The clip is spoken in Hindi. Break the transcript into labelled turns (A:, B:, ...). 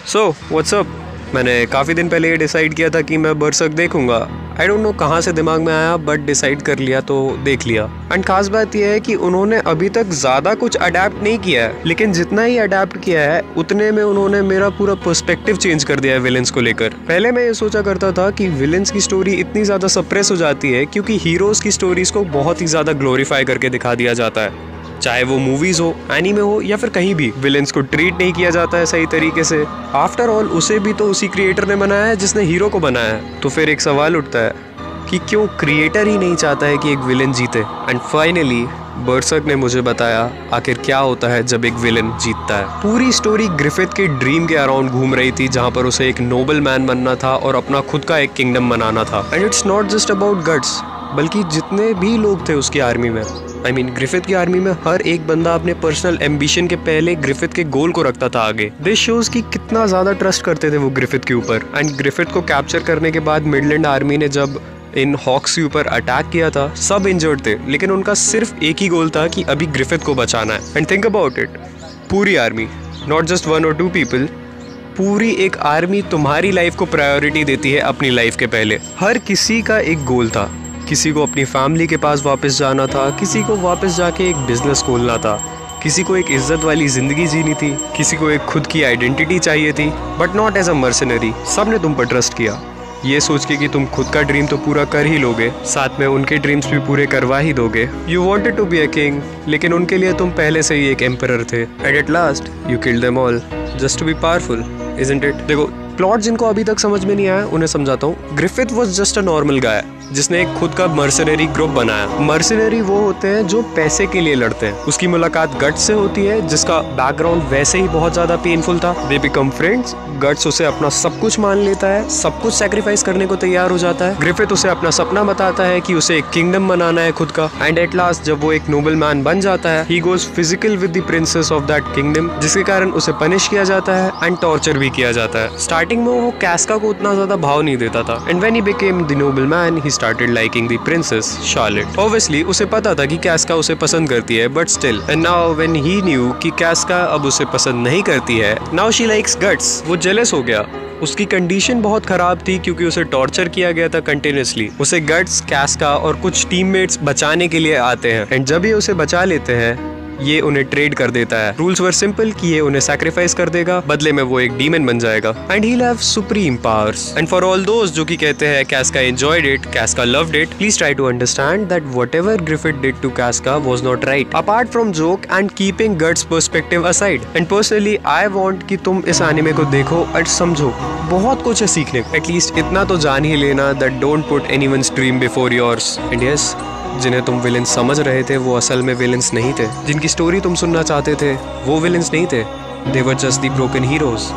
A: So what's up. मैंने काफ़ी दिन पहले ये डिसाइड किया था कि मैं बरसक देखूंगा। आई डोंट नो कहाँ से दिमाग में आया, बट डिसाइड कर लिया तो देख लिया। एंड खास बात यह है कि उन्होंने अभी तक ज़्यादा कुछ अडेप्ट नहीं किया है, लेकिन जितना ही अडेप्ट किया है उतने में उन्होंने मेरा पूरा पर्सपेक्टिव चेंज कर दिया है विलेंस को लेकर। पहले मैं ये सोचा करता था कि विलेंस की स्टोरी इतनी ज़्यादा सप्रेस हो जाती है क्योंकि हीरोज़ की स्टोरीज को बहुत ही ज़्यादा ग्लोरीफाई करके दिखा दिया जाता है। चाहे वो मूवीज हो, एनीमे हो या फिर कहीं भी, विलेंस को ट्रीट नहीं किया जाता है सही तरीके से। आफ्टर ऑल उसे भी तो उसी क्रिएटर ने बनाया है जिसने हीरो को बनाया है। तो फिर एक सवाल उठता है कि क्यों क्रिएटर ही नहीं चाहता है कि एक विलेन जीते। एंड फाइनली बरसक ने मुझे बताया आखिर क्या होता है जब एक विलेन जीतता है। पूरी स्टोरी ग्रिफिथ के ड्रीम के अराउंड घूम रही थी, जहाँ पर उसे एक नोबल मैन बनना था और अपना खुद का एक किंगडम बनाना था। And it's not just about guts, बल्कि जितने भी लोग थे उसकी आर्मी में, ग्रिफिथ की आर्मी में हर एक बंदा अपने पर्सनल एम्बिशन के पहले ग्रिफिथ के गोल को रखता था आगे। दिस शोज कि कितना ज्यादा ट्रस्ट करते थे वो ग्रिफिथ के ऊपर। एंड ग्रिफिथ को कैप्चर करने के बाद मिडलैंड आर्मी ने जब इन हॉक्स के ऊपर अटैक किया था, सब इंजर्ड थे, लेकिन उनका सिर्फ एक ही गोल था कि अभी ग्रिफिथ को बचाना है। एंड थिंक अबाउट इट, पूरी army, not just 1 or 2 people, पूरी एक आर्मी तुम्हारी लाइफ को प्रायोरिटी देती है अपनी लाइफ के पहले। हर किसी का एक गोल था। किसी को अपनी फैमिली के पास वापस जाना था, किसी को वापस जाके एक बिजनेस खोलना था, किसी को एक इज्जत वाली जिंदगी जीनी थी, किसी को एक खुद की आइडेंटिटी चाहिए थी, but not as a mercenary. सब ने तुम पर ट्रस्ट किया, ये सोच के कि तुम खुद का ड्रीम तो पूरा कर ही लोगे, साथ में उनके ड्रीम्स भी पूरे करवा ही दोगे। You wanted to be a king, लेकिन उनके लिए तुम पहले से ही एक एम्परर थे। And at last you killed them all just to be powerful, isn't it? देखो, प्लॉट जिनको अभी तक समझ में नहीं आया उन्हें समझाता हूँ। Griffith was just a normal guy जिसने एक खुद का मर्सनरी ग्रुप बनाया। मर्सनरी वो होते हैं जो पैसे के लिए लड़ते हैं। उसकी मुलाकात गट्स से होती है जिसका बैकग्राउंड वैसे ही बहुत ज्यादा पेनफुल था। They become friends. गट्स उसे अपना सब कुछ मान लेता है, सब कुछ सैक्रिफाइस करने को तैयार हो जाता है। ग्रिफिथ उसे अपना सपना बताता है कि उसे एक किंगडम बनाना है खुद का। एंड एट लास्ट जब वो एक नोबल मैन बन जाता है, he goes physical with the princess of that kingdom, जिसके कारण उसे पनिश किया जाता है एंड टॉर्चर भी किया जाता है। स्टार्टिंग में वो कैस्का को उतना ज्यादा भाव नहीं देता था। And when he became the noble man, he started liking the princess Charlotte. Obviously उसे पता था कि कैस्का उसे पसंद करती है, but still. And now when he new कि कैस्का अब उसे पसंद नहीं करती है, नाउ शी लाइक्स गट्स। वो जेलस हो गया। उसकी कंडीशन बहुत खराब थी क्योंकि उसे टॉर्चर किया गया था कंटिन्यूसली। उसे गट्स, कैस्का और कुछ टीममेट्स बचाने के लिए आते हैं। एंड जब ये उसे बचा लेते हैं, ये उन्हें ट्रेड कर देता है। रूल्स वर सिंपल कि ये उन्हें सैक्रिफाइस कर देगा, बदले में वो एक डीमन बन जाएगा। And he have supreme powers. And for all दोस्त जो कि कहते हैं Casca enjoyed it, Casca loved it, please try to understand that whatever Griffith did to Casca was not right, apart from joke and keeping Guts perspective aside. And personally I want कि तुम इस एनिमे को देखो और समझो, बहुत कुछ है सीखने को। एटलीस्ट इतना तो जान ही लेना that don't put anyone's dream before yours. And yes, जिन्हें तुम विलेंस समझ रहे थे वो असल में विलेंस नहीं थे। जिनकी स्टोरी तुम सुनना चाहते थे वो विलेंस नहीं थे, they were just the broken heroes.